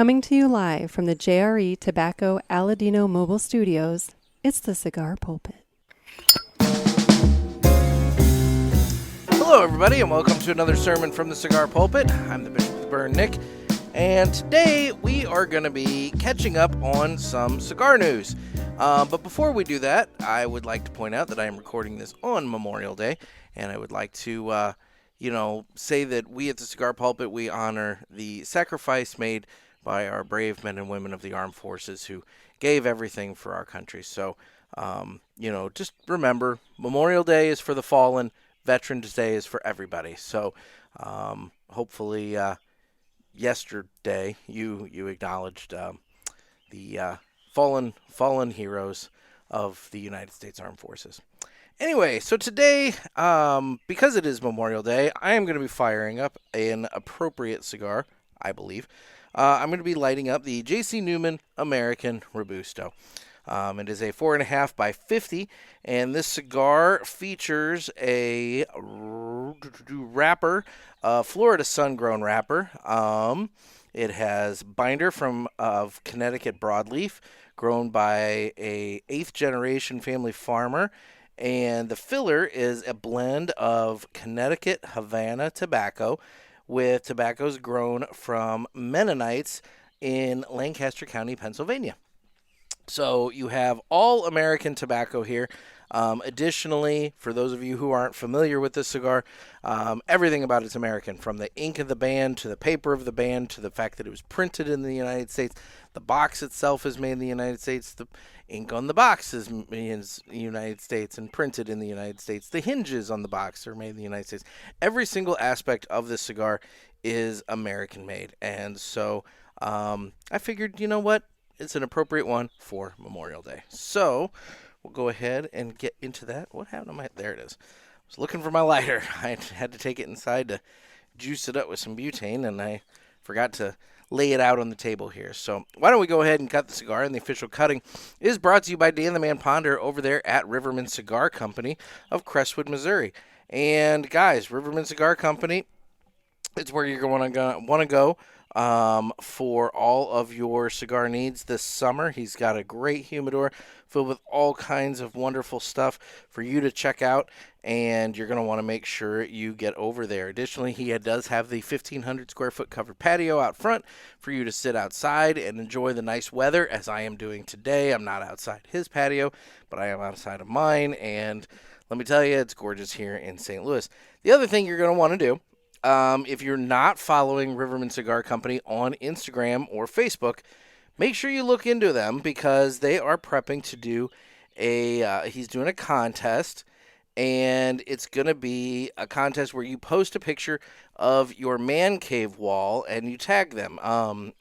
Coming to you live from the JRE Tobacco Aladino Mobile Studios, it's the Cigar Pulpit. Hello, everybody, and welcome to another sermon from the Cigar Pulpit. I'm the Bishop of the Burn, Nick, and today we are going to be catching up on some cigar news. But before we do that, I would like to point out that I am recording this on Memorial Day, and I would like to, say that we at the Cigar Pulpit, we honor the sacrifice made by our brave men and women of the armed forces who gave everything for our country. So, just remember, Memorial Day is for the fallen, Veterans Day is for everybody. So, hopefully, yesterday you acknowledged the fallen heroes of the United States Armed Forces. Anyway, so today, because it is Memorial Day, I am going to be firing up an appropriate cigar, I believe. I'm going to be lighting up the JC Newman American Robusto. It is a 4.5 by 50, and this cigar features a wrapper, Florida sun-grown wrapper. It has binder of Connecticut broadleaf, grown by a 8th generation family farmer, and the filler is a blend of Connecticut Havana tobacco with tobaccos grown from Mennonites in Lancaster County, Pennsylvania. So you have all American tobacco here. Additionally, for those of you who aren't familiar with this cigar, everything about it's American, from the ink of the band to the paper of the band to the fact that it was printed in the United States. The box itself is made in the United States. The ink on the box is in the United States and printed in the United States. The hinges on the box are made in the United States. Every single aspect of this cigar is American made. And so I figured, you know what? It's an appropriate one for Memorial Day. So we'll go ahead and get into that. What happened to my... There it is. I was looking for my lighter. I had to take it inside to juice it up with some butane, and I forgot to lay it out on the table here. So why don't we go ahead and cut the cigar, and the official cutting is brought to you by Dan the Man Ponder over there at Riverman Cigar Company of Crestwood, Missouri. And guys, Riverman Cigar Company, it's where you're going to want to go for all of your cigar needs this summer. He's got a great humidor filled with all kinds of wonderful stuff for you to check out, and you're going to want to make sure you get over there. Additionally, he does have the 1,500 square foot covered patio out front for you to sit outside and enjoy the nice weather, as I am doing today. I'm not outside his patio, but I am outside of mine, and let me tell you, it's gorgeous here in St. Louis. The other thing you're going to want to do, if you're not following Riverman Cigar Company on Instagram or Facebook, make sure you look into them, because they are prepping to do he's doing a contest, and it's going to be a contest where you post a picture of your man cave wall and you tag them.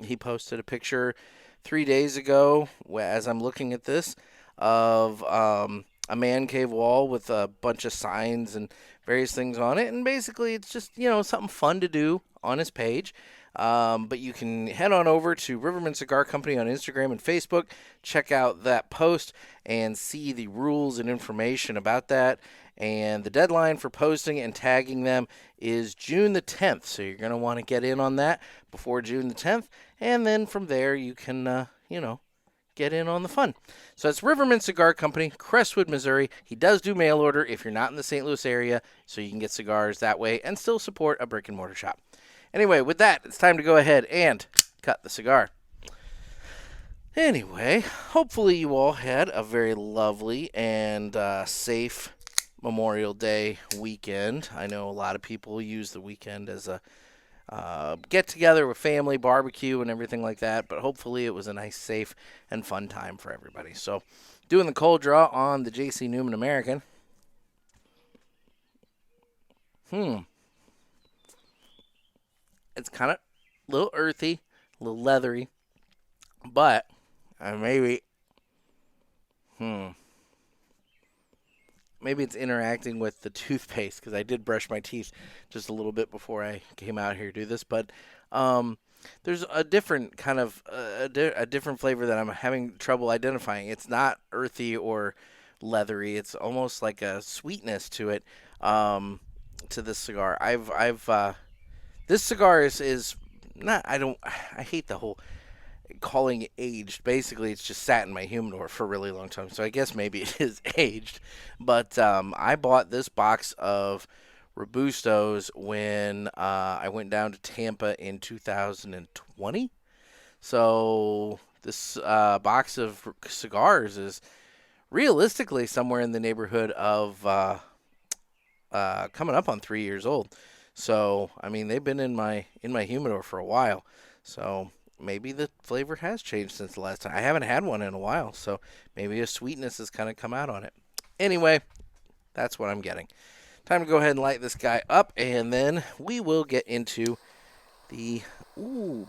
He posted a picture 3 days ago, as I'm looking at this, of a man cave wall with a bunch of signs and various things on it, and basically it's just, something fun to do on his page. But you can head on over to Riverman Cigar Company on Instagram and Facebook, check out that post, and see the rules and information about that. And the deadline for posting and tagging them is June the 10th, so you're going to want to get in on that before June the 10th, and then from there you can, get in on the fun. So that's Riverman Cigar Company, Crestwood, Missouri. He does do mail order if you're not in the St. Louis area, so you can get cigars that way and still support a brick and mortar shop. Anyway, with that, it's time to go ahead and cut the cigar. Anyway, hopefully you all had a very lovely and safe Memorial Day weekend. I know a lot of people use the weekend as a get together with family, barbecue, and everything like that, but hopefully it was a nice, safe, and fun time for everybody. So, doing the cold draw on the JC Newman American. It's kind of a little earthy, a little leathery, but maybe it's interacting with the toothpaste, because I did brush my teeth just a little bit before I came out here to do this. But there's a different kind of a different flavor that I'm having trouble identifying. It's not earthy or leathery. It's almost like a sweetness to it, to this cigar. This cigar is not. I hate the whole calling it aged. Basically, it's just sat in my humidor for a really long time. So I guess maybe it is aged. But I bought this box of Robustos when I went down to Tampa in 2020. So this box of cigars is realistically somewhere in the neighborhood of coming up on 3 years old. So I mean, they've been in my humidor for a while. So maybe the flavor has changed since the last time. I haven't had one in a while, so maybe a sweetness has kind of come out on it. Anyway, that's what I'm getting. Time to go ahead and light this guy up, and then we will get into the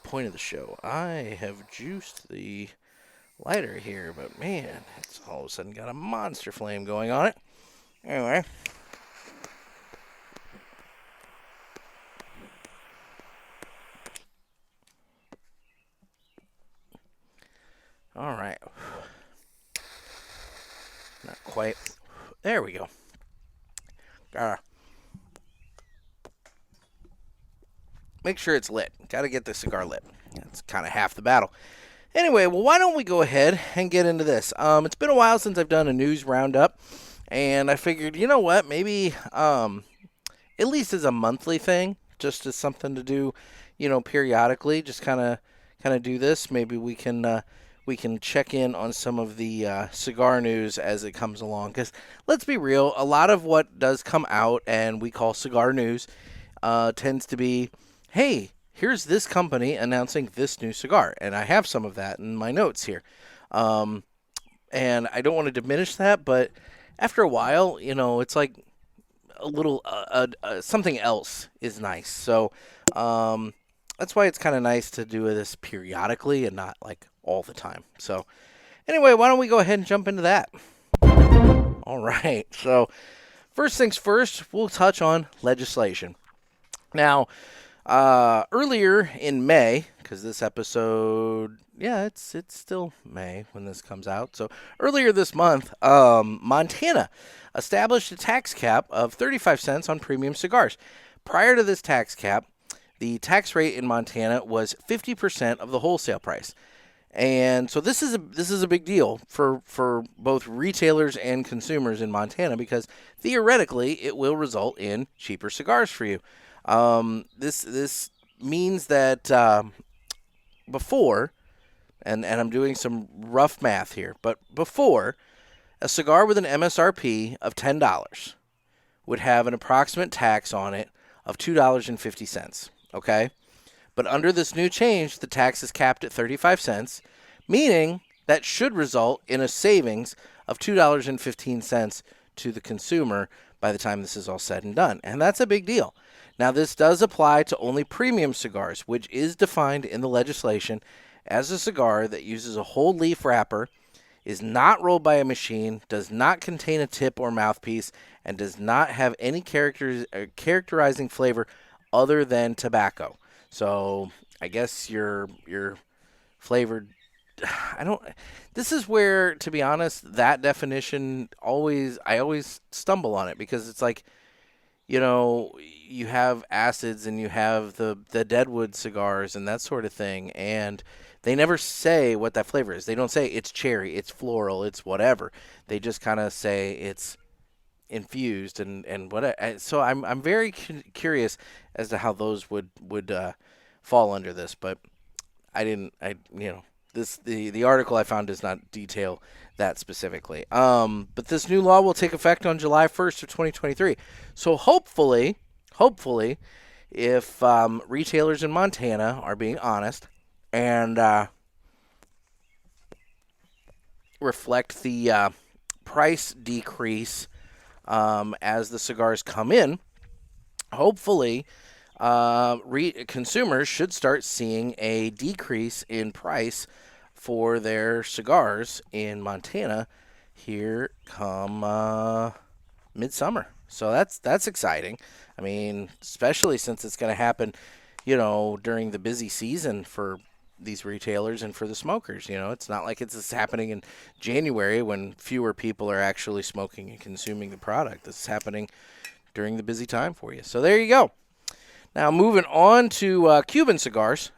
point of the show. I have juiced the lighter here, but man, it's all of a sudden got a monster flame going on it. Anyway. All right. Not quite. There we go. Make sure it's lit. Got to get the cigar lit. That's kind of half the battle. Anyway, well, why don't we go ahead and get into this? It's been a while since I've done a news roundup, and I figured, you know what, maybe at least as a monthly thing, just as something to do, periodically, just kind of do this. Maybe we can check in on some of the cigar news as it comes along. Because let's be real, a lot of what does come out and we call cigar news tends to be, hey, here's this company announcing this new cigar. And I have some of that in my notes here. And I don't want to diminish that, but after a while, it's like a little something else is nice. So that's why it's kind of nice to do this periodically and not like all the time. So anyway, why don't we go ahead and jump into that? All right. So first things first, we'll touch on legislation. Now, earlier in May, because this episode, it's still May when this comes out. So earlier this month, Montana established a tax cap of 35 cents on premium cigars. Prior to this tax cap, the tax rate in Montana was 50% of the wholesale price. And so this is a big deal for both retailers and consumers in Montana, because theoretically it will result in cheaper cigars for you. This means that before, and I'm doing some rough math here, but before, a cigar with an MSRP of $10 would have an approximate tax on it of $2.50, okay? But under this new change, the tax is capped at 35 cents, meaning that should result in a savings of $2.15 to the consumer by the time this is all said and done. And that's a big deal. Now, this does apply to only premium cigars, which is defined in the legislation as a cigar that uses a whole leaf wrapper, is not rolled by a machine, does not contain a tip or mouthpiece, and does not have any characterizing flavor other than tobacco. So I guess your flavored, this is where, to be honest, that definition I always stumble on it, because it's like, you have acids and you have the Deadwood cigars and that sort of thing, and they never say what that flavor is. They don't say it's cherry, it's floral, it's whatever. They just kind of say it's infused and whatever. So I'm very curious as to how those would fall under this, but the article I found does not detail that specifically. But this new law will take effect on July 1st of 2023. So hopefully, if retailers in Montana are being honest and reflect the price decrease as the cigars come in, hopefully consumers should start seeing a decrease in price for their cigars in Montana here come midsummer. So that's exciting. I mean, especially since it's going to happen, during the busy season for these retailers and for the smokers. It's not like it's happening in January when fewer people are actually smoking and consuming the product. This is happening during the busy time for you. So there you go. Now, moving on to Cuban cigars.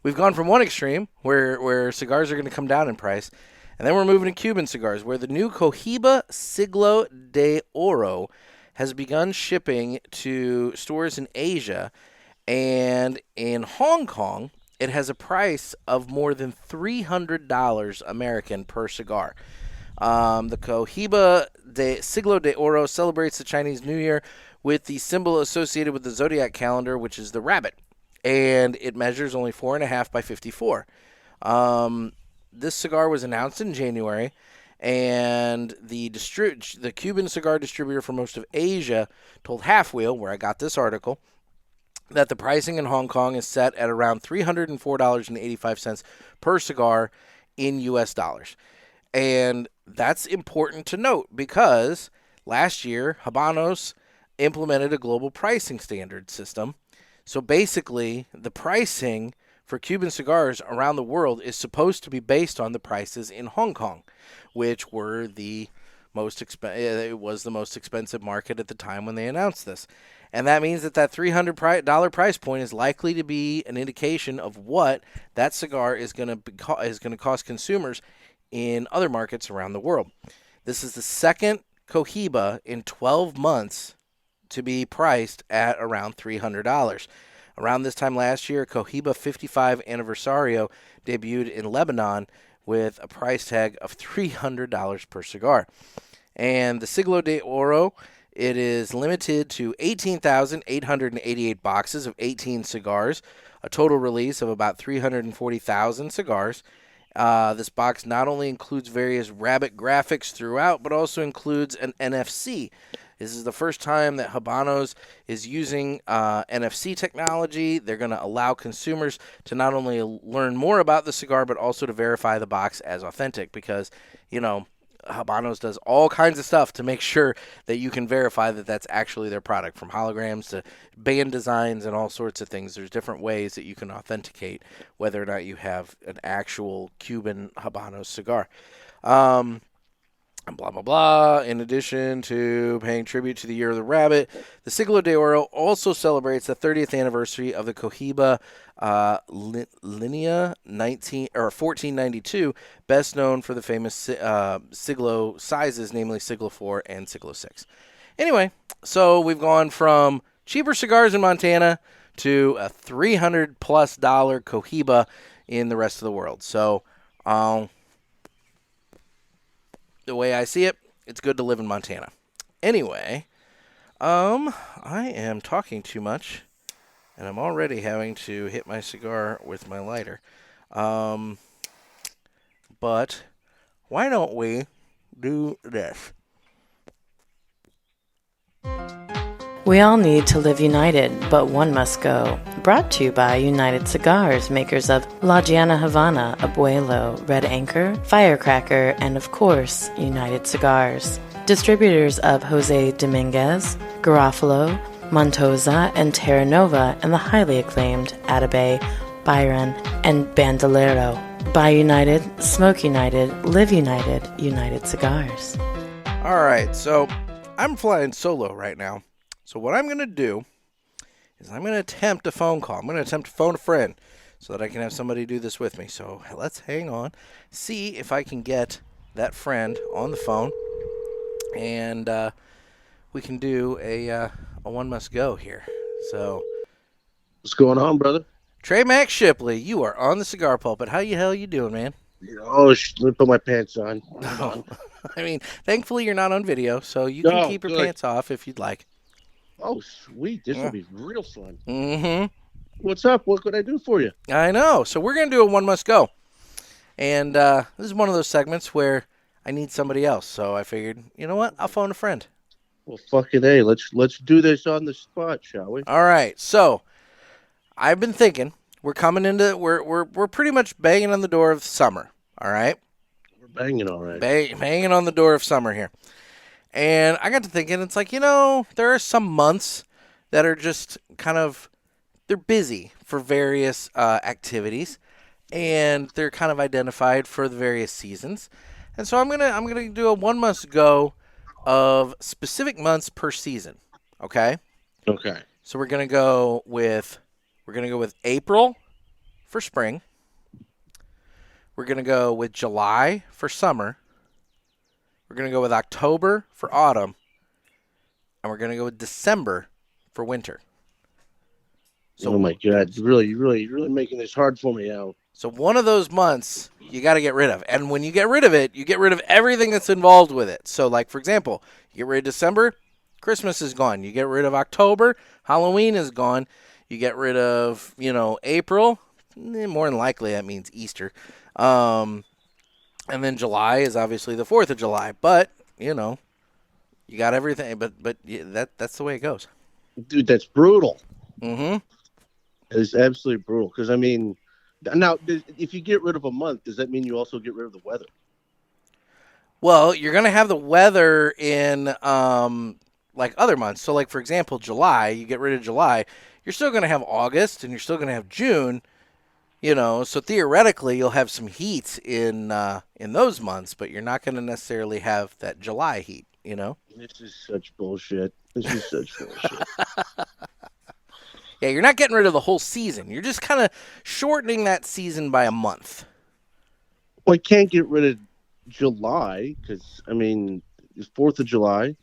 We've gone from one extreme where cigars are going to come down in price, and then we're moving to Cuban cigars, where the new Cohiba Siglo de Oro has begun shipping to stores in Asia, and in Hong Kong, it has a price of more than $300 American per cigar. The Cohiba de Siglo de Oro celebrates the Chinese New Year with the symbol associated with the zodiac calendar, which is the rabbit, and it measures only 4.5 by 54. This cigar was announced in January, and the Cuban cigar distributor for most of Asia told Half Wheel, where I got this article, that the pricing in Hong Kong is set at around $304.85 per cigar in U.S. dollars. And that's important to note because last year, Habanos implemented a global pricing standard system. So basically, the pricing for Cuban cigars around the world is supposed to be based on the prices in Hong Kong, which were the it was the most expensive market at the time when they announced this. And that means that $300 price point is likely to be an indication of what that cigar is going to cost consumers in other markets around the world. This is the second Cohiba in 12 months to be priced at around $300. Around this time last year, Cohiba 55 Anniversario debuted in Lebanon with a price tag of $300 per cigar. And the Siglo de Oro, it is limited to 18,888 boxes of 18 cigars, a total release of about 340,000 cigars. This box not only includes various rabbit graphics throughout, but also includes an NFC. This is the first time that Habanos is using NFC technology. They're going to allow consumers to not only learn more about the cigar, but also to verify the box as authentic because, Habanos does all kinds of stuff to make sure that you can verify that that's actually their product, from holograms to band designs and all sorts of things. There's different ways that you can authenticate whether or not you have an actual Cuban Habanos cigar. Blah, blah, blah. In addition to paying tribute to the Year of the Rabbit, the Siglo de Oro also celebrates the 30th anniversary of the Cohiba Linea 1492, best known for the famous Siglo sizes, namely Siglo 4 and Siglo 6. Anyway, so we've gone from cheaper cigars in Montana to a $300+ Cohiba in the rest of the world. So, the way I see it, it's good to live in Montana. Anyway, I am talking too much, and I'm already having to hit my cigar with my lighter. But why don't we do this? We all need to live united, but one must go. Brought to you by United Cigars, makers of La Giana Havana, Abuelo, Red Anchor, Firecracker, and of course, United Cigars. Distributors of Jose Dominguez, Garofalo, Montosa, and Terra Nova, and the highly acclaimed Atabey, Byron, and Bandolero. Buy United, Smoke United, Live United, United Cigars. All right, so I'm flying solo right now. So what I'm going to do is I'm going to attempt a phone call. I'm going to attempt to phone a friend so that I can have somebody do this with me. So let's hang on, see if I can get that friend on the phone, and we can do a one must go here. So what's going on, brother? Trey Max Shipley, you are on the Cigar Pulpit. How the hell you doing, man? Let me put my pants on. I mean, thankfully you're not on video, so you can keep your pants off if you'd like. Oh, sweet. This will be real fun. Mm-hmm. What's up? What could I do for you? I know. So we're going to do a one must go. And this is one of those segments where I need somebody else. So I figured, you know what? I'll phone a friend. Well, fucking A. Let's do this on the spot, shall we? All right. So I've been thinking we're pretty much banging on the door of summer. All right. We're banging all right. Banging on the door of summer here. And I got to thinking, it's like, there are some months that are just they're busy for various activities, and they're kind of identified for the various seasons. And so I'm gonna do a one must go of specific months per season. Okay. Okay. So we're gonna go with April, for spring. We're going to go with July for summer. We're going to go with October for autumn. And we're going to go with December for winter. So, oh my God! You're really making this hard for me, Al. So one of those months you got to get rid of. And when you get rid of it, you get rid of everything that's involved with it. So like, for example, you get rid of December, Christmas is gone. You get rid of October, Halloween is gone. You get rid of, April, more than likely that means Easter. And then July is obviously the 4th of July. But, you got everything. But that's the way it goes. Dude, that's brutal. Mm-hmm. It's absolutely brutal. Because, now, if you get rid of a month, does that mean you also get rid of the weather? Well, you're going to have the weather in like other months. So, like, for example, July, you get rid of July, you're still going to have August and you're still going to have June, So theoretically, you'll have some heat in those months, but you're not going to necessarily have that July heat, This is such bullshit. Yeah, you're not getting rid of the whole season. You're just kind of shortening that season by a month. Well, I can't get rid of July because, it's 4th of July.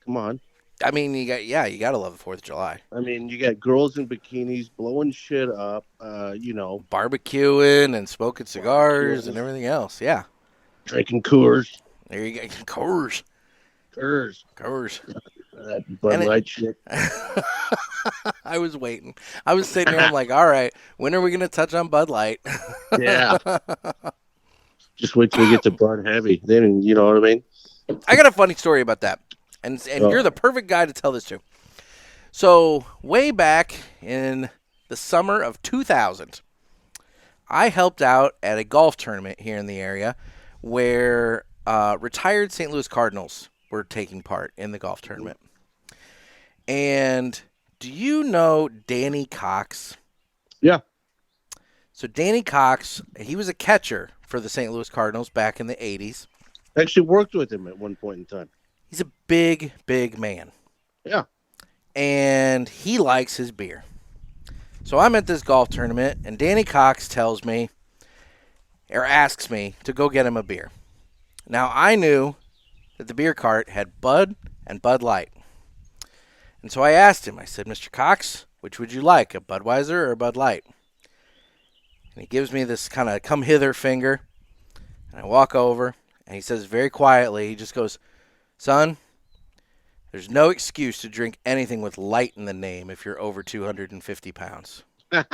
Come on. You got to love the 4th of July. You got girls in bikinis blowing shit up, Barbecuing and smoking cigars and everything else, yeah. Drinking Coors. There you go. Coors. That Bud Light shit. I was waiting. I was sitting here, I'm like, all right, when are we going to touch on Bud Light? Yeah. Just wait till we get to Bud Heavy. Then, you know what I mean? I got a funny story about that. And you're the perfect guy to tell this to. So, way back in the summer of 2000, I helped out at a golf tournament here in the area where retired St. Louis Cardinals were taking part in the golf tournament. And do you know Danny Cox? Yeah. So Danny Cox, he was a catcher for the St. Louis Cardinals back in the 80s. I actually worked with him at one point in time. He's a big, big man. Yeah. And he likes his beer. So I'm at this golf tournament, and Danny Cox tells me, or asks me, to go get him a beer. Now, I knew that the beer cart had Bud and Bud Light. And so I asked him, I said, Mr. Cox, which would you like, a Budweiser or a Bud Light? And he gives me this kind of come hither finger. And I walk over, and he says very quietly, he just goes, son, there's no excuse to drink anything with light in the name if you're over 250 pounds. And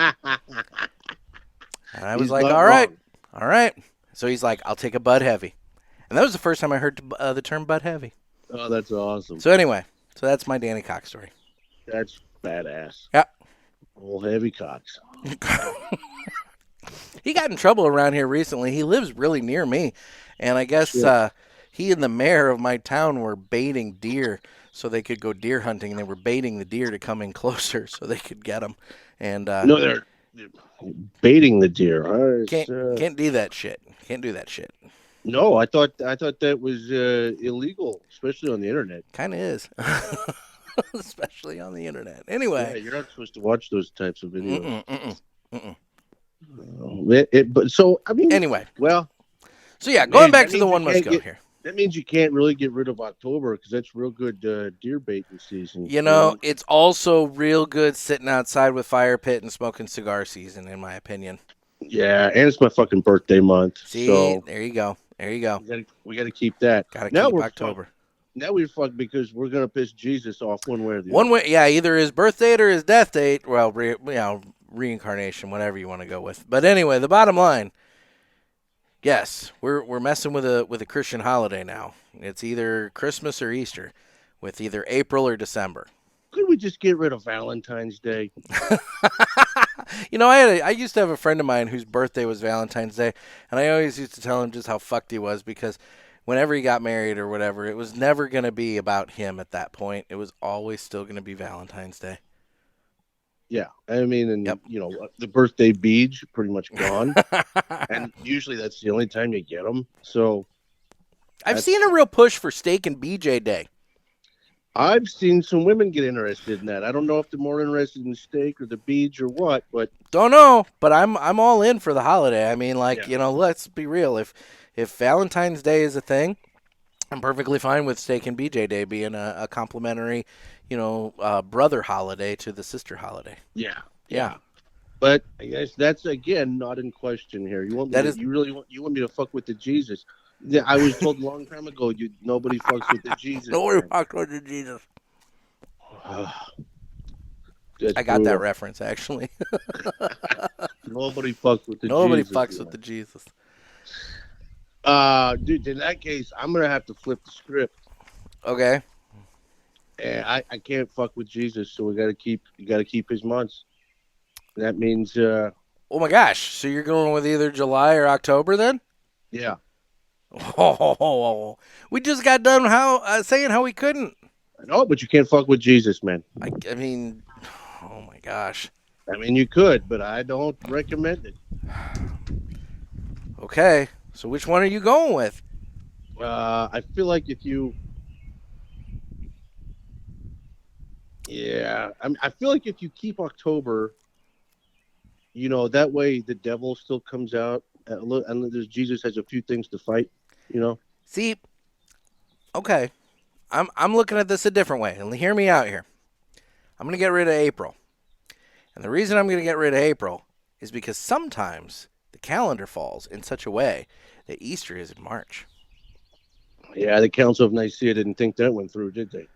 I was like, all right. So he's like, I'll take a Bud Heavy. And that was the first time I heard the term Bud Heavy. Oh, that's awesome. So anyway, that's my Danny Cox story. That's badass. Yeah. Old Heavy Cox. He got in trouble around here recently. He lives really near me. And I guess he and the mayor of my town were baiting deer so they could go deer hunting. And they were baiting the deer to come in closer so they could get them. And no, they're baiting the deer. Can't do that shit. Can't do that shit. No, I thought that was illegal, especially on the internet. Kind of is. Especially on the internet. Anyway. Yeah, you're not supposed to watch those types of videos. Anyway. Well. So, yeah, going back to the one must go here. That means you can't really get rid of October because that's real good deer baiting season. It's also real good sitting outside with fire pit and smoking cigar season, in my opinion. Yeah, and it's my fucking birthday month. See, so there you go. We got to keep that. Got to keep October. Now we're fucked because we're going to piss Jesus off one way or the other. One way, yeah, either his birth date or his death date. Well, reincarnation, whatever you want to go with. But anyway, the bottom line, yes, we're messing with a Christian holiday now. It's either Christmas or Easter, with either April or December. Could we just get rid of Valentine's Day? I used to have a friend of mine whose birthday was Valentine's Day, and I always used to tell him just how fucked he was because whenever he got married or whatever, it was never going to be about him at that point. It was always still going to be Valentine's Day. Yeah, the birthday beads pretty much gone, and usually that's the only time you get them. So I've seen a real push for steak and BJ Day. I've seen some women get interested in that. I don't know if they're more interested in the steak or the beads or what, but Don't know, but I'm all in for the holiday. I mean, like, yeah. let's be real. If Valentine's Day is a thing, I'm perfectly fine with steak and BJ Day being a complimentary, brother holiday to the sister holiday. Yeah. Yeah. But I guess that's again not in question here. You want me That to, is you want me to fuck with the Jesus? Yeah, I was told a long time ago nobody fucks with the Jesus. nobody Man. fucked with the Jesus. That's I got that brutal. reference actually. Nobody fucks with the Nobody Jesus. fucks Man. with the Jesus. Dude, in that case, I'm gonna have to flip the script. Okay. And I can't fuck with Jesus, so you gotta keep his months. That means Oh my gosh! So you're going with either July or October then? yeah. Oh, we just got done saying how we couldn't. No, but you can't fuck with Jesus, man. I mean, oh my gosh. I mean, you could, but I don't recommend it. Okay, so which one are you going with? I feel like if you, I feel like if you keep October, that way the devil still comes out. And Jesus has a few things to fight. See, okay, I'm looking at this a different way, and hear me out here. I'm gonna get rid of April, and the reason I'm gonna get rid of April is because sometimes the calendar falls in such a way that Easter is in March. Yeah, the Council of Nicaea didn't think that went through, did they?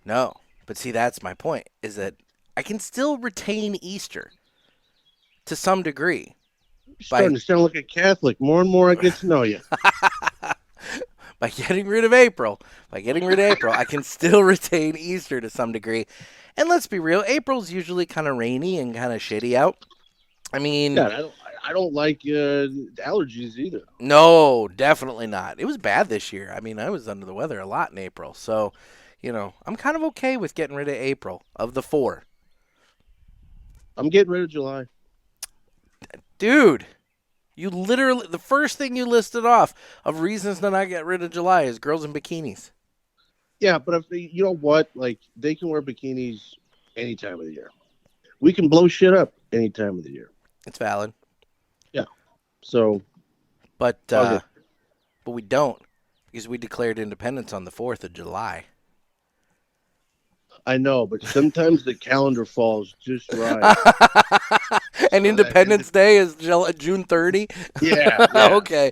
No, but see, that's my point, is that I can still retain Easter to some degree. You're starting to sound like a Catholic. More and more I get to know you. By getting rid of April, I can still retain Easter to some degree. And let's be real, April's usually kind of rainy and kind of shitty out. I mean, yeah, I don't like allergies either. No, definitely not. It was bad this year. I mean, I was under the weather a lot in April. So, I'm kind of okay with getting rid of April of the 4. I'm getting rid of July. Dude, you literally, the first thing you listed off of reasons to not get rid of July is girls in bikinis. Yeah, but you know what? Like, they can wear bikinis any time of the year. We can blow shit up any time of the year. It's valid. Yeah. So. But we don't, because we declared independence on the 4th of July. I know, but sometimes the calendar falls just right. And Independence Day is June 30? Yeah. Okay.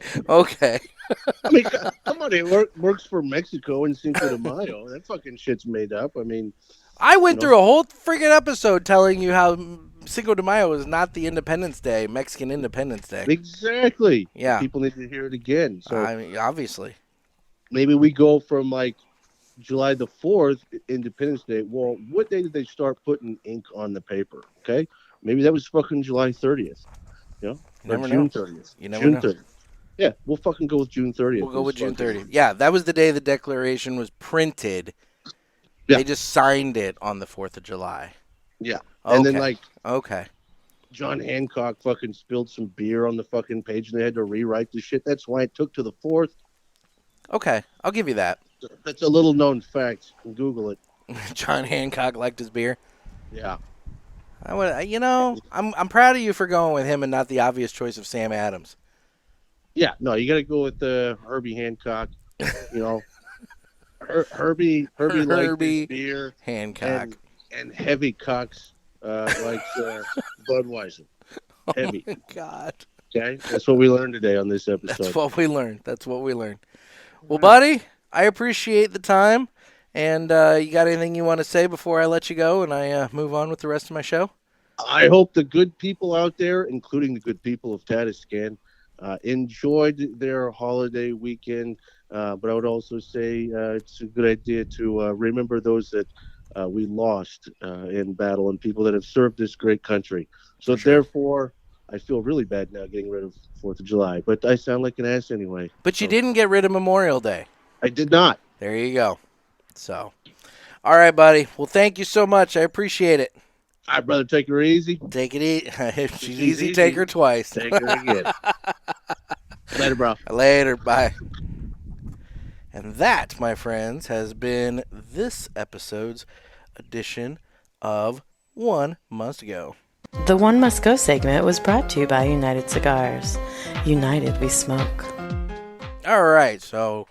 I mean, come on, it works for Mexico and Cinco de Mayo. That fucking shit's made up. I mean, I went through a whole freaking episode telling you how Cinco de Mayo is not the Independence Day, Mexican Independence Day. Exactly. Yeah. People need to hear it again. So I mean, obviously. Maybe we go from like July the 4th, Independence Day. Well, what day did they start putting ink on the paper? Okay. Maybe that was fucking July 30th. Or June 30th. You never know. 30th. Yeah, we'll fucking go with June 30th. We'll go with June 30th. Yeah, that was the day the Declaration was printed. Yeah. They just signed it on the 4th of July. Yeah. Okay. And then, okay. John Hancock fucking spilled some beer on the fucking page and they had to rewrite the shit. That's why it took to the 4th. Okay, I'll give you that. That's a little known fact. Google it. John Hancock liked his beer. Yeah. I'm proud of you for going with him and not the obvious choice of Sam Adams. Yeah, no, you got to go with Herbie Hancock. Herbie liked his beer. Hancock. And Heavy Cox likes Budweiser. Heavy. Oh, my God. Okay, that's what we learned today on this episode. That's what we learned. Well, buddy, I appreciate the time. And you got anything you want to say before I let you go and I move on with the rest of my show? I hope the good people out there, including the good people of Tatiscan, enjoyed their holiday weekend. But I would also say it's a good idea to remember those that we lost in battle and people that have served this great country. So therefore, I feel really bad now getting rid of 4th of July. But I sound like an ass anyway. But you didn't get rid of Memorial Day. I did not. There you go. So, all right, buddy. Well, thank you so much. I appreciate it. All right, brother. Take her easy. Take it easy. If she's easy, take her twice. Take her again. Later, bro. Later. Bye. And that, my friends, has been this episode's edition of One Must Go. The One Must Go segment was brought to you by United Cigars. United we smoke. All right, so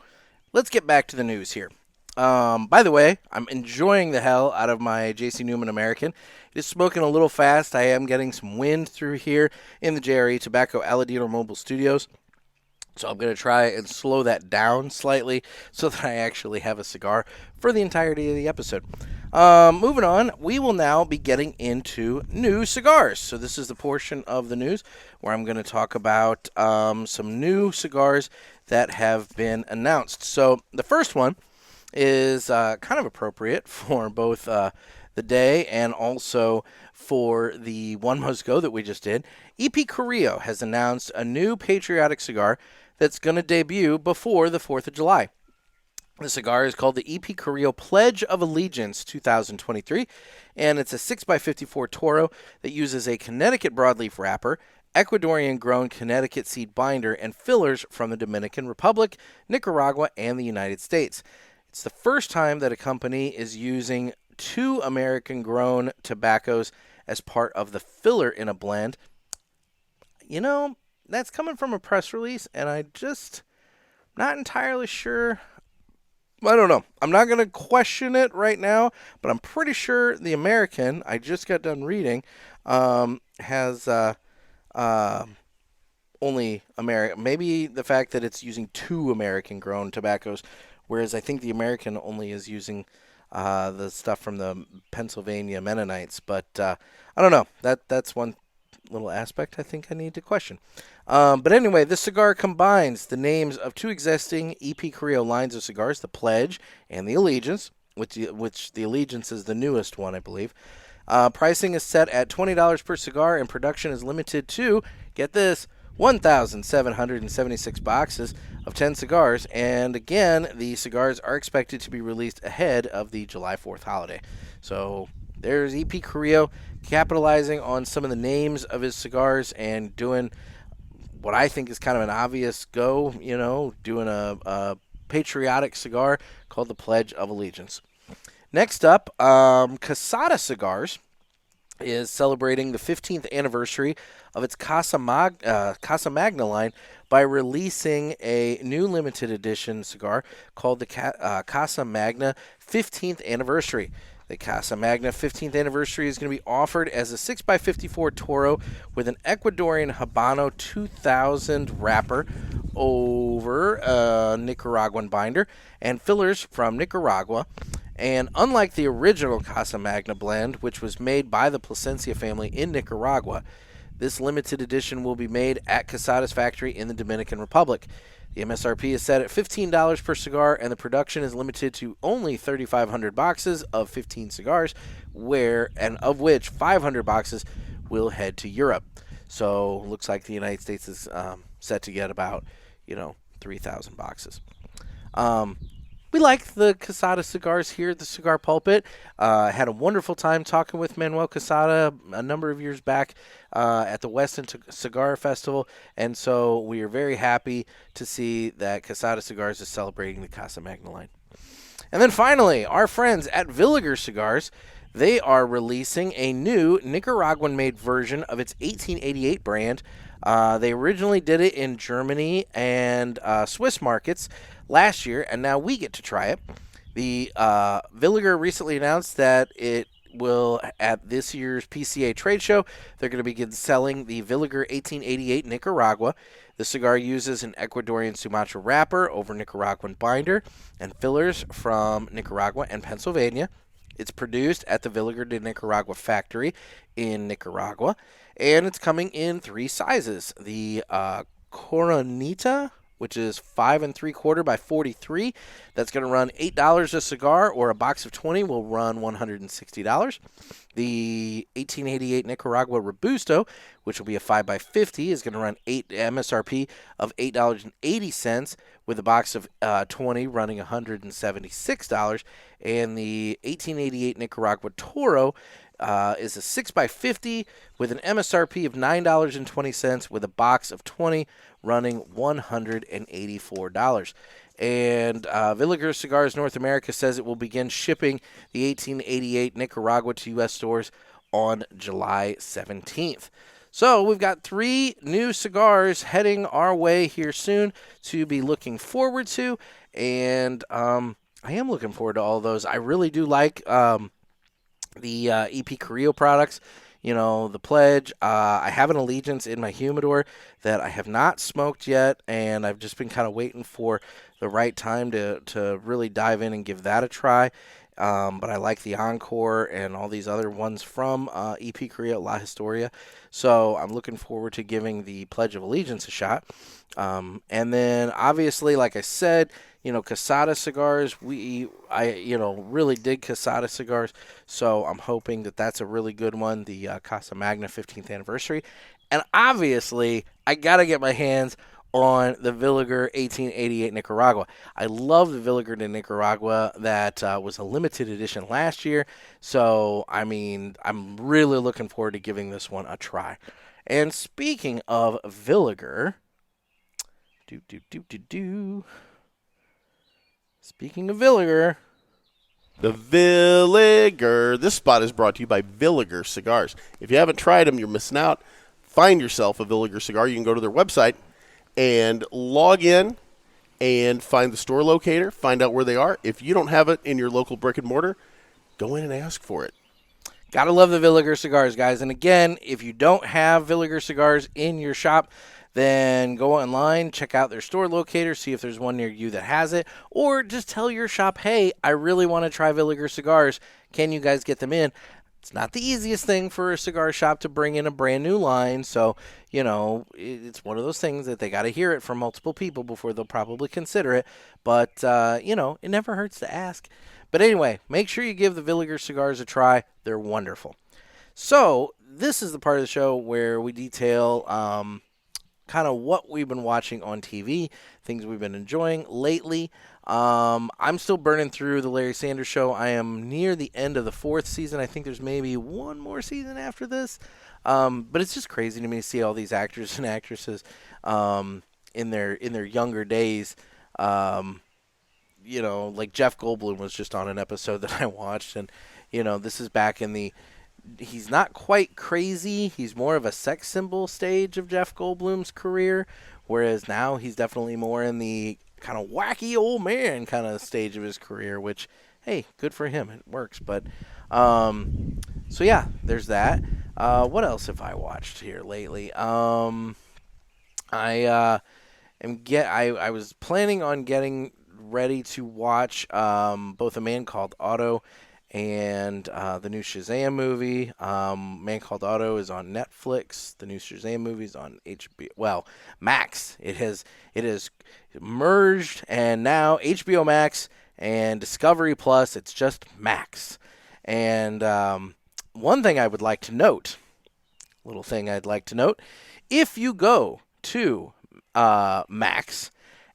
let's get back to the news here. By the way, I'm enjoying the hell out of my JC Newman American. It is smoking a little fast. I am getting some wind through here in the JRE Tobacco Aladino Mobile Studios. So I'm going to try and slow that down slightly so that I actually have a cigar for the entirety of the episode. Moving on, we will now be getting into new cigars. So this is the portion of the news where I'm going to talk about some new cigars that have been announced. So the first one is kind of appropriate for both the day and also for the One Must Go that we just did. EP Carrillo has announced a new patriotic cigar that's going to debut before the 4th of July. The cigar is called the EP Carrillo Pledge of Allegiance 2023, and it's a 6x54 Toro that uses a Connecticut broadleaf wrapper, Ecuadorian-grown Connecticut seed binder, and fillers from the Dominican Republic, Nicaragua, and the United States. It's the first time that a company is using two American-grown tobaccos as part of the filler in a blend. You know, that's coming from a press release, and I just not entirely sure. I don't know. I'm not going to question it right now, but I'm pretty sure the American, I just got done reading, has only American. Maybe the fact that it's using two American-grown tobaccos, whereas I think the American only is using the stuff from the Pennsylvania Mennonites. But I don't know. That's one little aspect I think I need to question. But anyway, this cigar combines the names of two existing EP Carrillo lines of cigars, the Pledge and the Allegiance, which the Allegiance is the newest one, I believe. Pricing is set at $20 per cigar, and production is limited to, get this, 1,776 boxes of 10 cigars. And again, the cigars are expected to be released ahead of the July 4th holiday. So there's EP Carrillo capitalizing on some of the names of his cigars and doing what I think is kind of an obvious go, doing a patriotic cigar called the Pledge of Allegiance. Next up, Casada Cigars is celebrating the 15th anniversary of its Casa Magna line by releasing a new limited edition cigar called the Casa Magna 15th Anniversary. The Casa Magna 15th Anniversary is going to be offered as a 6x54 Toro with an Ecuadorian Habano 2000 wrapper over a Nicaraguan binder and fillers from Nicaragua. And unlike the original Casa Magna blend, which was made by the Plasencia family in Nicaragua, this limited edition will be made at Casada's factory in the Dominican Republic. The MSRP is set at $15 per cigar, and the production is limited to only 3,500 boxes of 15 cigars, of which 500 boxes will head to Europe. So looks like the United States is set to get about 3,000 boxes. We like the Casada cigars here at the Cigar Pulpit. Had a wonderful time talking with Manuel Casada a number of years back at the Weston Cigar Festival, and so we are very happy to see that Casada Cigars is celebrating the Casa Magna line. And then finally, our friends at Villiger Cigars, they are releasing a new Nicaraguan-made version of its 1888 brand. They originally did it in Germany and Swiss markets last year, and now we get to try it. The Villiger recently announced that it will, at this year's PCA trade show, they're going to begin selling the Villiger 1888 Nicaragua. The cigar uses an Ecuadorian Sumatra wrapper over Nicaraguan binder and fillers from Nicaragua and Pennsylvania. It's produced at the Villiger de Nicaragua factory in Nicaragua, and it's coming in three sizes. The Coronita, which is 5 3/4 by 43. That's going to run $8 a cigar, or a box of 20 will run $160. The 1888 Nicaragua Robusto, which will be a 5 by 50, is going to run MSRP of $8.80, with a box of 20 running $176. And the 1888 Nicaragua Toro is a 6 by 50 with an MSRP of $9.20, with a box of 20 running $184. And Villiger Cigars North America says it will begin shipping the 1888 Nicaragua to U.S. stores on July 17th. So we've got 3 new cigars heading our way here soon to be looking forward to. And I am looking forward to all those. I really do like the EP Carrillo products. You know, the Pledge. I have an Allegiance in my humidor that I have not smoked yet, and I've just been kind of waiting for the right time to really dive in and give that a try. But I like the Encore and all these other ones from EP Carrillo, La Historia. So I'm looking forward to giving the Pledge of Allegiance a shot. And then, obviously, like I said, you know, Casada cigars, I really dig Casada cigars, so I'm hoping that that's a really good one, the Casa Magna 15th anniversary. And obviously, I got to get my hands on the Villiger 1888 Nicaragua. I love the Villiger de Nicaragua that was a limited edition last year, so, I mean, I'm really looking forward to giving this one a try. And speaking of Villiger, speaking of Villiger. The Villiger. This spot is brought to you by Villiger Cigars. If you haven't tried them, you're missing out. Find yourself a Villiger cigar. You can go to their website and log in and find the store locator, find out where they are. If you don't have it in your local brick and mortar, go in and ask for it. Gotta love the Villiger cigars, guys. And again, if you don't have Villiger cigars in your shop, then go online, check out their store locator, see if there's one near you that has it, or just tell your shop, hey, I really want to try Villiger cigars. Can you guys get them in? It's not the easiest thing for a cigar shop to bring in a brand new line, so, you know, it's one of those things that they got to hear it from multiple people before they'll probably consider it, but, you know, it never hurts to ask. But anyway, make sure you give the Villiger cigars a try. They're wonderful. So, this is the part of the show where we detail kind of what we've been watching on TV, things we've been enjoying lately. I'm still burning through the Larry Sanders Show. I am near the end of the 4th season. I think there's maybe one more season after this. But it's just crazy to me to see all these actors and actresses in their younger days. You know, like Jeff Goldblum was just on an episode that I watched, and, you know, this is back in the he's not quite crazy. He's more of a sex symbol stage of Jeff Goldblum's career, whereas now he's definitely more in the kind of wacky old man kind of stage of his career, which, hey, good for him. It works. But, so yeah, there's that. What else have I watched here lately? I was planning on getting ready to watch both A Man Called Otto and the new Shazam movie. Man Called Otto is on Netflix. The new Shazam movie is on HBO. Well, Max. It has merged, and now HBO Max and Discovery Plus. It's just Max. And one thing I would like to note, if you go to Max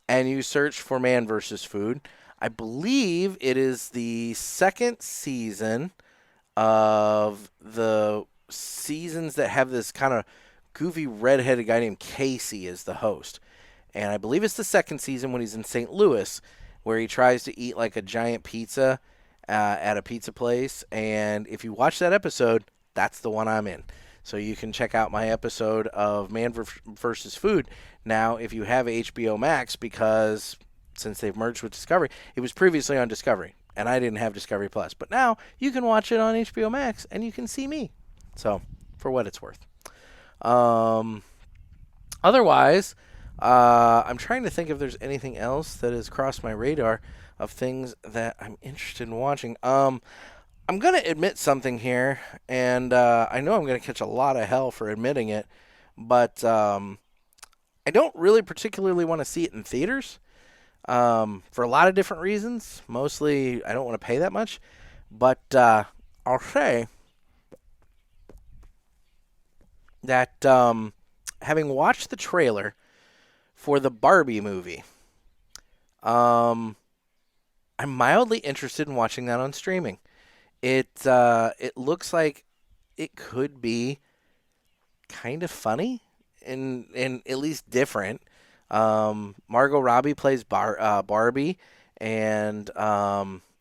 and you search for Man vs. Food, I believe it is the 2nd season of the seasons that have this kind of goofy redheaded guy named Casey as the host. And I believe it's the 2nd season when he's in St. Louis, where he tries to eat like a giant pizza at a pizza place. And if you watch that episode, that's the one I'm in. So you can check out my episode of Man vs. Food now if you have HBO Max, because since they've merged with Discovery, it was previously on Discovery, and I didn't have Discovery Plus. But now you can watch it on HBO Max, and you can see me. So, for what it's worth. Otherwise, I'm trying to think if there's anything else that has crossed my radar of things that I'm interested in watching. I'm going to admit something here, and I know I'm going to catch a lot of hell for admitting it, but I don't really particularly want to see it in theaters. For a lot of different reasons. Mostly, I don't want to pay that much. But I'll say that having watched the trailer for the Barbie movie, I'm mildly interested in watching that on streaming. It looks like it could be kind of funny and at least different. Margot Robbie plays Barbie, and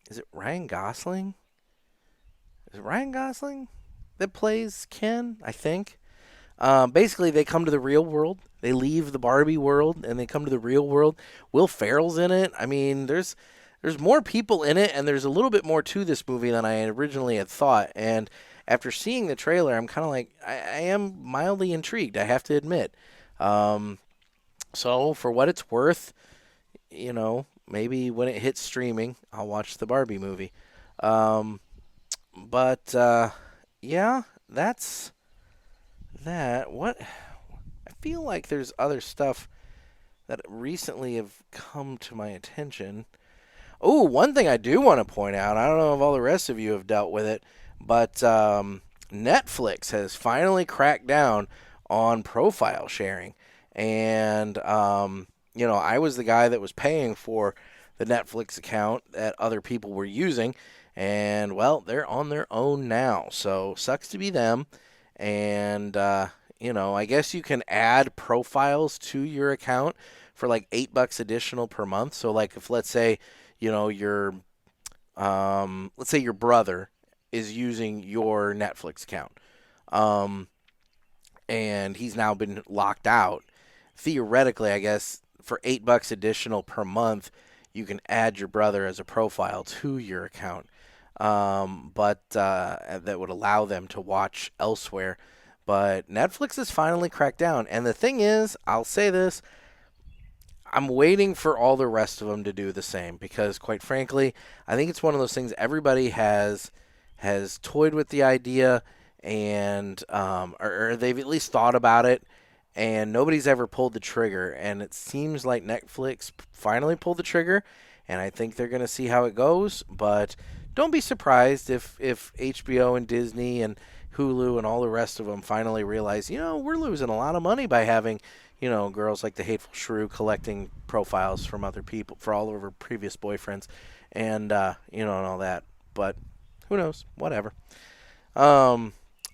is it Ryan Gosling? Is it Ryan Gosling that plays Ken? I think. Basically, they come to the real world. They leave the Barbie world and they come to the real world. Will Ferrell's in it. I mean, there's more people in it, and there's a little bit more to this movie than I originally had thought. And after seeing the trailer, I'm kind of like, I am mildly intrigued, I have to admit. So for what it's worth, maybe when it hits streaming, I'll watch the Barbie movie. Yeah, that's that. What? I feel like there's other stuff that recently have come to my attention. Oh, one thing I do want to point out, I don't know if all the rest of you have dealt with it, but Netflix has finally cracked down on profile sharing. And, I was the guy that was paying for the Netflix account that other people were using. And, well, they're on their own now. So, sucks to be them. And, I guess you can add profiles to your account for like $8 additional per month. So, like, if let's say, your brother is using your Netflix account, and he's now been locked out. Theoretically, I guess for $8 additional per month, you can add your brother as a profile to your account. But that would allow them to watch elsewhere. But Netflix has finally cracked down. And the thing is, I'll say this, I'm waiting for all the rest of them to do the same because, quite frankly, I think it's one of those things everybody has toyed with the idea and or they've at least thought about it, and nobody's ever pulled the trigger. And it seems like Netflix finally pulled the trigger, and I think they're going to see how it goes. But don't be surprised if HBO and Disney and Hulu and all the rest of them finally realize, we're losing a lot of money by having girls like the Hateful Shrew collecting profiles from other people for all of her previous boyfriends and, and all that. But who knows? Whatever. I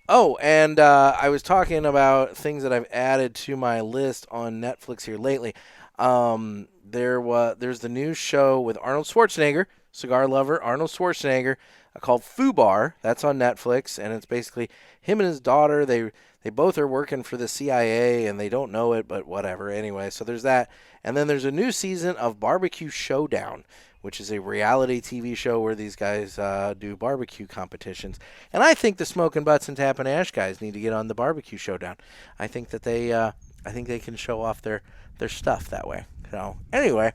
was talking about things that I've added to my list on Netflix here lately. There's the new show with Arnold Schwarzenegger, cigar lover Arnold Schwarzenegger, called FUBAR. That's on Netflix, and it's basically him and his daughter. They both are working for the CIA, and they don't know it, but whatever. Anyway, so there's that. And then there's a new season of Barbecue Showdown, which is a reality TV show where these guys do barbecue competitions. And I think the Smoking Butts and Tapping Ash guys need to get on the Barbecue Showdown. I think that they can show off their stuff that way. So anyway,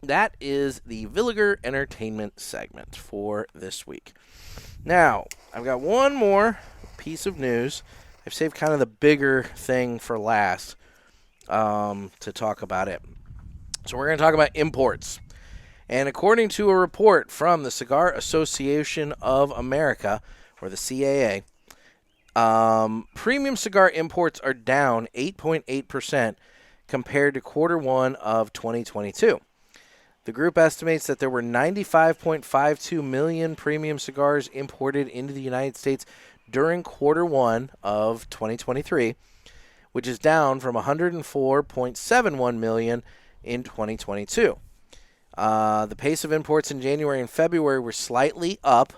that is the Villiger Entertainment segment for this week. Now, I've got one more piece of news. I've saved kind of the bigger thing for last to talk about it. So we're going to talk about imports. And according to a report from the Cigar Association of America, or the CAA, premium cigar imports are down 8.8% compared to quarter one of 2022. The group estimates that there were 95.52 million premium cigars imported into the United States during quarter one of 2023, which is down from 104.71 million in 2022. The pace of imports in January and February were slightly up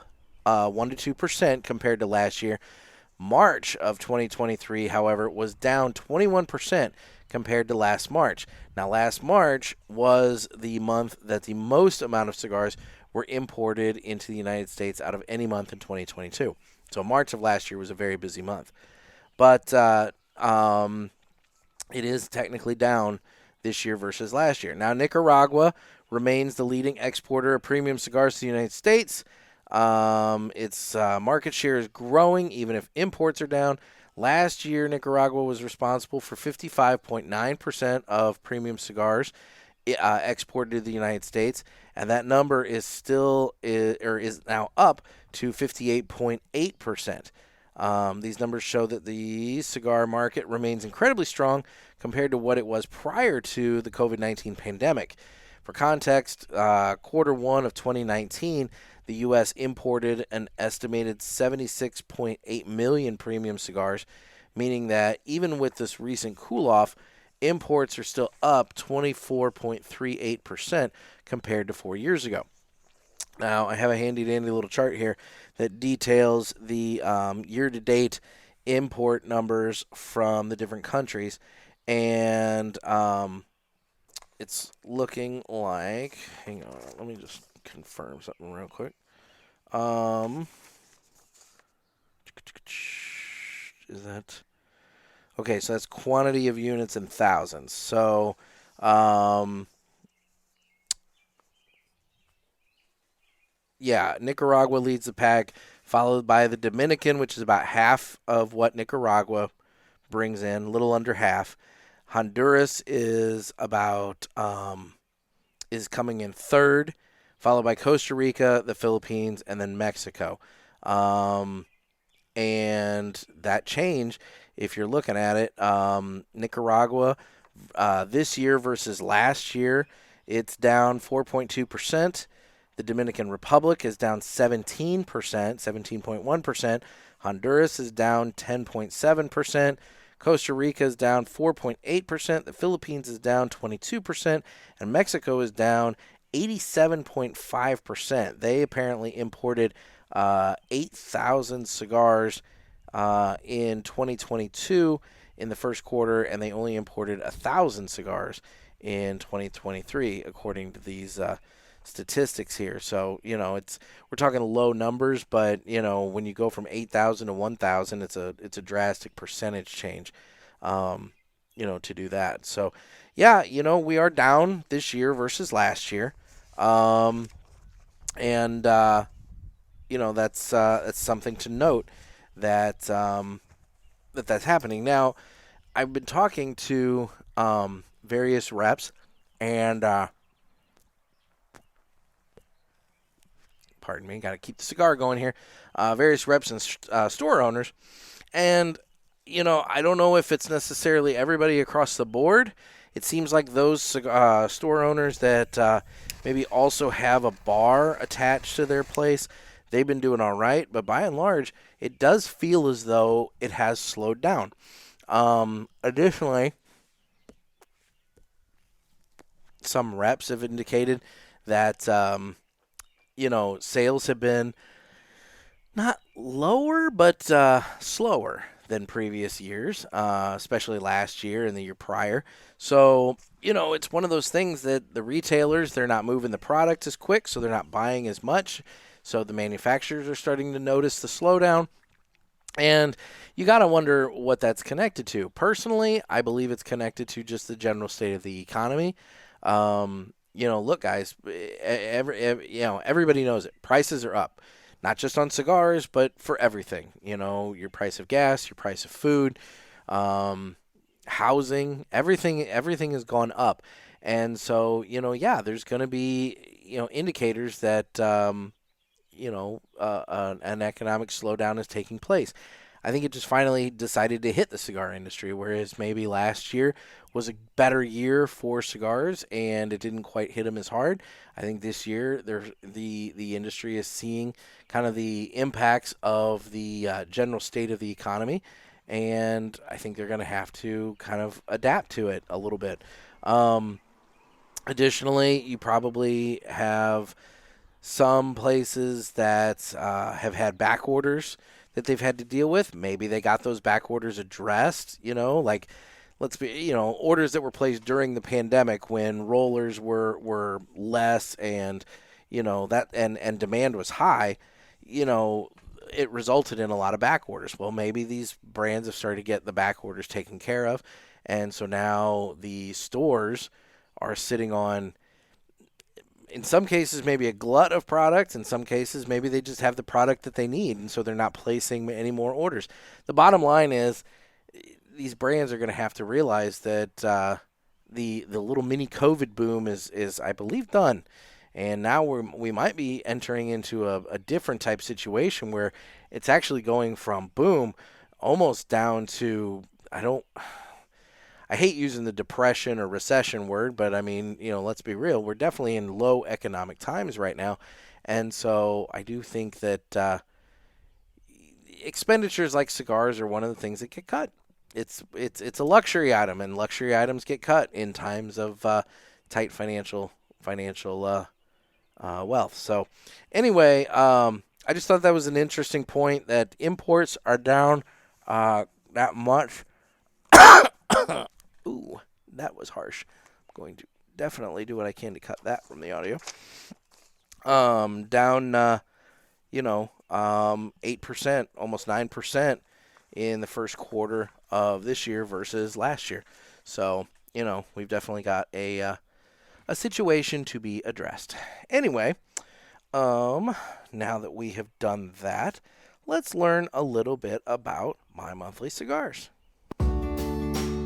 1 to 2% compared to last year. March of 2023, however, was down 21% compared to last March. Now, last March was the month that the most amount of cigars were imported into the United States out of any month in 2022. So March of last year was a very busy month. But it is technically down this year versus last year. Now, Nicaragua remains the leading exporter of premium cigars to the United States. Its market share is growing, even if imports are down. Last year, Nicaragua was responsible for 55.9% of premium cigars exported to the United States, and that number is now up to 58.8%. These numbers show that the cigar market remains incredibly strong compared to what it was prior to the COVID-19 pandemic. For context, quarter one of 2019, the U.S. imported an estimated 76.8 million premium cigars, meaning that even with this recent cool-off, imports are still up 24.38% compared to 4 years ago. Now, I have a handy-dandy little chart here that details the year-to-date import numbers from the different countries, and it's looking like, hang on, let me just confirm something real quick. Is that okay? So that's quantity of units in thousands. So, yeah, Nicaragua leads the pack, followed by the Dominican, which is about half of what Nicaragua brings in, a little under half. Honduras is about is coming in third, followed by Costa Rica, the Philippines, and then Mexico. And that change, if you're looking at it, Nicaragua this year versus last year, it's down 4.2%. The Dominican Republic is down 17%, 17.1%. Honduras is down 10.7%. Costa Rica is down 4.8%. The Philippines is down 22%. And Mexico is down 87.5%. They apparently imported 8,000 cigars in 2022 in the first quarter, and they only imported 1,000 cigars in 2023, according to these statistics here. So, we're talking low numbers, but, when you go from 8,000 to 1,000, it's a drastic percentage change, to do that. So, yeah, we are down this year versus last year. That's something to note that's happening. Now, I've been talking to various reps, and pardon me, got to keep the cigar going here. Various reps and store owners, and I don't know if it's necessarily everybody across the board. It seems like those store owners that maybe also have a bar attached to their place, they've been doing all right, but by and large, it does feel as though it has slowed down. Additionally, some reps have indicated that, sales have been not lower, but slower than previous years, especially last year and the year prior. So, it's one of those things that the retailers, they're not moving the product as quick, so they're not buying as much. So the manufacturers are starting to notice the slowdown. And you got to wonder what that's connected to. Personally, I believe it's connected to just the general state of the economy. Look, guys, everybody knows it. Prices are up, not just on cigars, but for everything. Your price of gas, your price of food, housing, everything has gone up. And so, there's going to be, indicators that, an economic slowdown is taking place. I think it just finally decided to hit the cigar industry, whereas maybe last year was a better year for cigars and it didn't quite hit them as hard. I think this year the industry is seeing kind of the impacts of the general state of the economy, and I think they're going to have to kind of adapt to it a little bit. Additionally, you probably have some places that have had back orders that they've had to deal with. Maybe they got those back orders addressed, like orders that were placed during the pandemic when rollers were less and, that and demand was high, it resulted in a lot of back orders. Well, maybe these brands have started to get the back orders taken care of. And so now the stores are sitting on, in some cases, maybe a glut of products. In some cases, maybe they just have the product that they need, and so they're not placing any more orders. The bottom line is these brands are going to have to realize that the little mini COVID boom is I believe, done. And now we might be entering into a different type situation where it's actually going from boom almost down to, I hate using the depression or recession word, but I mean, let's be real. We're definitely in low economic times right now. And so I do think that expenditures like cigars are one of the things that get cut. it's a luxury item, and luxury items get cut in times of tight financial wealth. So anyway, I just thought that was an interesting point that imports are down that much. Ooh, that was harsh. I'm going to definitely do what I can to cut that from the audio. Down, 8%, almost 9% in the first quarter of this year versus last year. So, we've definitely got a situation to be addressed. Anyway, now that we have done that, let's learn a little bit about My Monthly Cigars.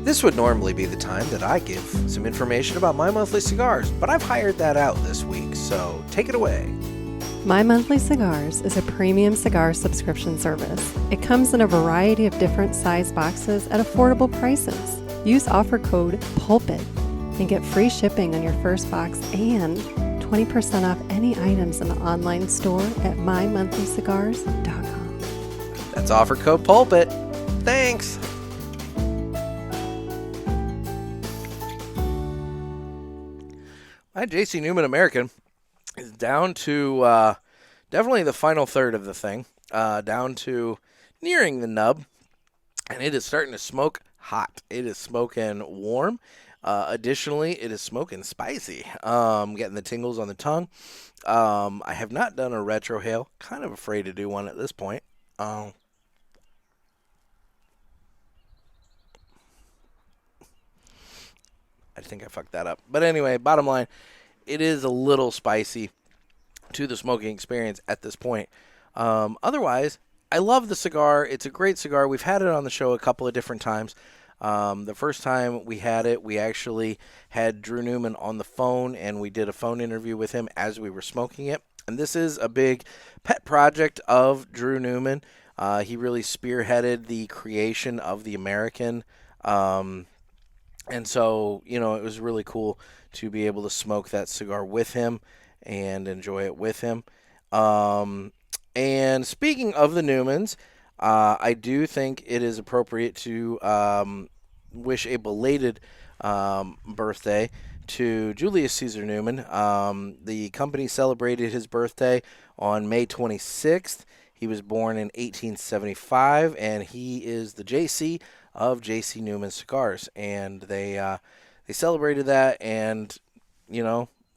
This would normally be the time that I give some information about My Monthly Cigars, but I've hired that out this week, so take it away. My Monthly Cigars is a premium cigar subscription service. It comes in a variety of different size boxes at affordable prices. Use offer code PULPIT and get free shipping on your first box and 20% off any items in the online store at mymonthlycigars.com. That's offer code PULPIT. Thanks! My JC Newman American is down to definitely the final third of the thing, down to nearing the nub, and it is starting to smoke hot. It is smoking warm. Additionally, it is smoking spicy. Getting the tingles on the tongue. I have not done a retrohale. Kind of afraid to do one at this point. I think I fucked that up. But anyway, bottom line, it is a little spicy to the smoking experience at this point. Otherwise, I love the cigar. It's a great cigar. We've had it on the show a couple of different times. The first time we had it, we actually had Drew Newman on the phone, and we did a phone interview with him as we were smoking it. And this is a big pet project of Drew Newman. He really spearheaded the creation of the American. And so, it was really cool to be able to smoke that cigar with him and enjoy it with him. And speaking of the Newmans, I do think it is appropriate to wish a belated birthday to Julius Caesar Newman. The company celebrated his birthday on May 26th. He was born in 1875, and he is the JC of JC Newman Cigars. And they celebrated that, and,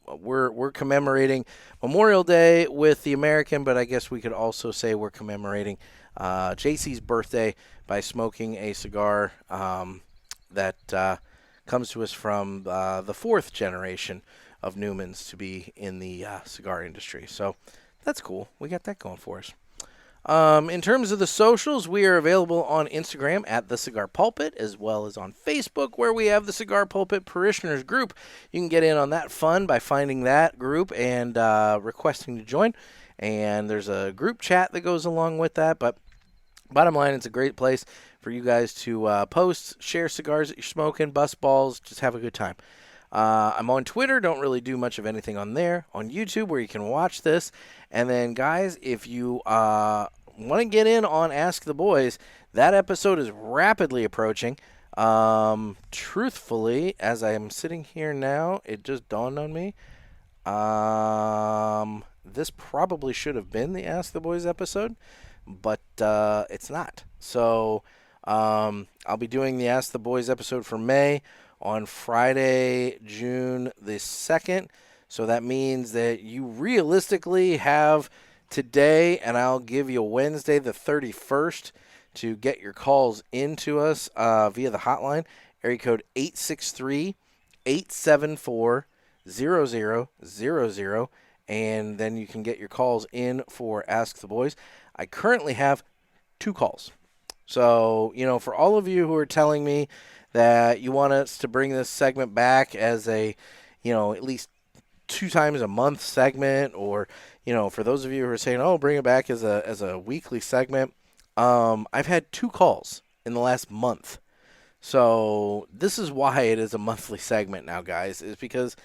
we're commemorating Memorial Day with the American, but I guess we could also say we're commemorating JC's birthday by smoking a cigar that comes to us from the fourth generation of Newmans to be in the cigar industry. So that's cool. We got that going for us. In terms of the socials, we are available on Instagram at The Cigar Pulpit, as well as on Facebook, where we have the Cigar Pulpit Parishioners group. You can get in on that fun by finding that group and requesting to join. And there's a group chat that goes along with that. But bottom line, it's a great place for you guys to post, share cigars that you're smoking, bust balls, just have a good time. I'm on Twitter, don't really do much of anything on there. On YouTube, where you can watch this. And then, guys, if you want to get in on Ask the Boys, that episode is rapidly approaching. Truthfully, as I am sitting here now, it just dawned on me. This probably should have been the Ask the Boys episode, but it's not. So I'll be doing the Ask the Boys episode for May on Friday, June the 2nd. So that means that you realistically have today, and I'll give you Wednesday the 31st to get your calls into us via the hotline, area code 863-874-0000, and then you can get your calls in for Ask the Boys. I currently have 2 calls. So, for all of you who are telling me that you want us to bring this segment back as a, at least 2 times a month segment, or, for those of you who are saying, oh, bring it back as a weekly segment, I've had 2 calls in the last month. So this is why it is a monthly segment now, guys, is because,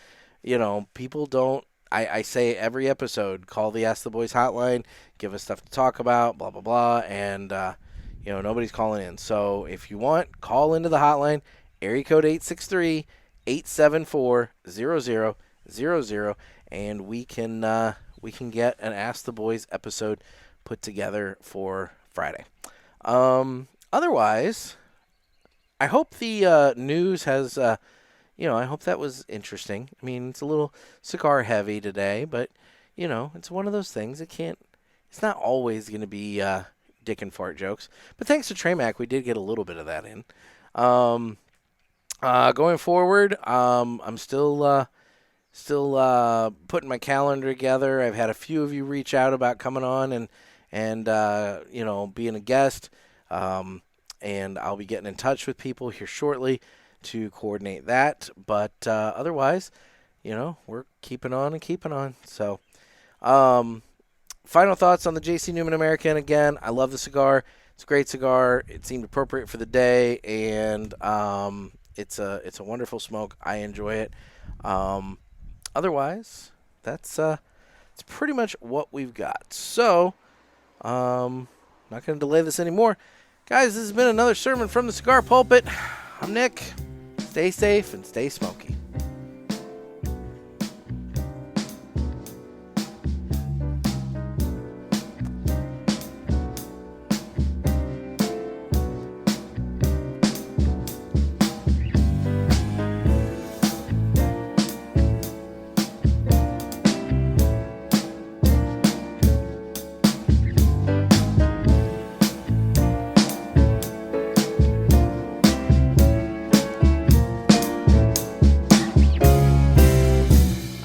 people don't, I say every episode, call the Ask the Boys hotline, give us stuff to talk about, blah, blah, blah, and, nobody's calling in. So if you want, call into the hotline, area code 863-874-0000, and we can get an Ask the Boys episode put together for Friday. Otherwise, I hope the news has, I hope that was interesting. I mean, it's a little cigar heavy today, but, it's one of those things. It's not always going to be dick and fart jokes. But thanks to Tramac, we did get a little bit of that in. Going forward, I'm still putting my calendar together. I've had a few of you reach out about coming on and being a guest. And I'll be getting in touch with people here shortly to coordinate that. But otherwise, we're keeping on and keeping on. So, final thoughts on the JC Newman American. Again, I love the cigar. It's a great cigar. It seemed appropriate for the day, and it's a wonderful smoke. I enjoy it. Otherwise, it's pretty much what we've got. So, not going to delay this anymore. Guys, this has been another sermon from the Cigar Pulpit. I'm Nick. Stay safe and stay smoky.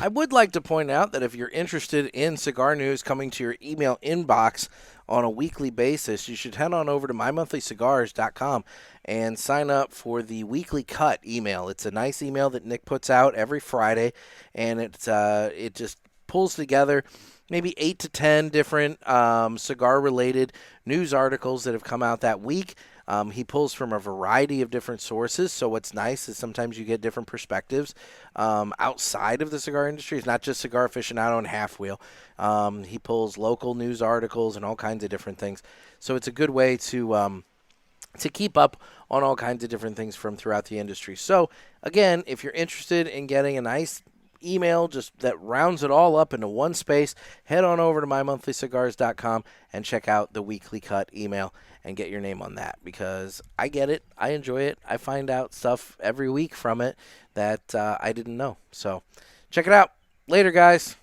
I would like to point out that if you're interested in cigar news coming to your email inbox on a weekly basis, you should head on over to mymonthlycigars.com and sign up for the weekly cut email. It's a nice email that Nick puts out every Friday, and it just pulls together maybe 8 to 10 different cigar-related news articles that have come out that week. He pulls from a variety of different sources, so what's nice is sometimes you get different perspectives outside of the cigar industry. It's not just Cigar Aficionado and Half Wheel. He pulls local news articles and all kinds of different things. So it's a good way to keep up on all kinds of different things from throughout the industry. So, again, if you're interested in getting a nice email just that rounds it all up into one space, head on over to mymonthlycigars.com and check out the weekly cut email and get your name on that, because I get it, I enjoy it, I find out stuff every week from it that I didn't know. So check it out. Later, guys.